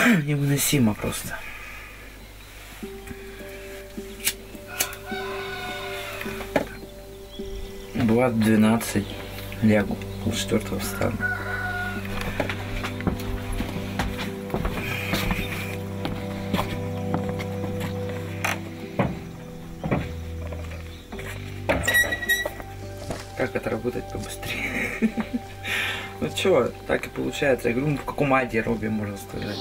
Невыносимо просто. Бывает в 12 лягу, пол-4 встану. Как это работать побыстрее? Ну чё, так и получается. Я говорю, в каком аде робе, можно сказать.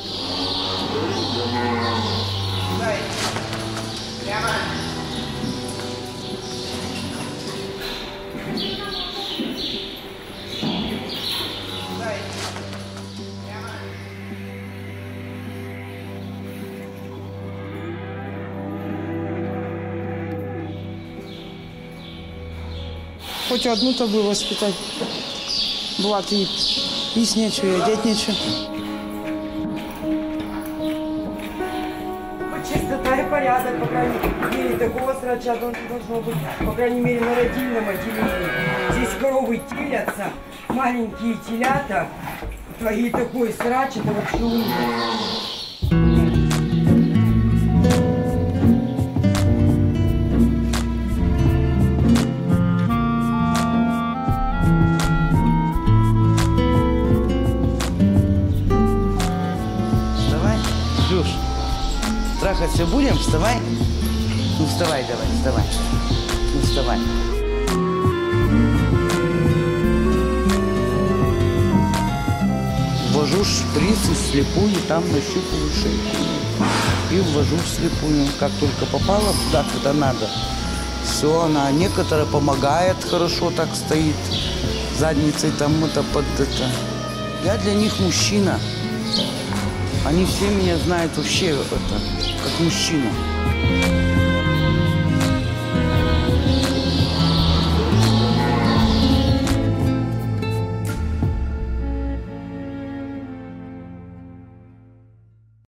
Хоть одну-то бы воспитать. Влад, и есть нечего, и одеть нечего. Чистота и порядок, по крайней мере, такого срача должно быть, по крайней мере, на родильном отделении. Здесь коровы телятся, маленькие телята, и такой срач, это вообще ужас. Трахаться будем? Вставай. Ну вставай давай, вставай. Ну вставай. Ввожу шприц и вслепую там нащупываю шейку. И ввожу вслепую. Как только попала туда, куда надо. Все, она некоторая помогает, хорошо так стоит. Задницей там это под это. Я для них мужчина. Они все меня знают вообще это, как мужчину.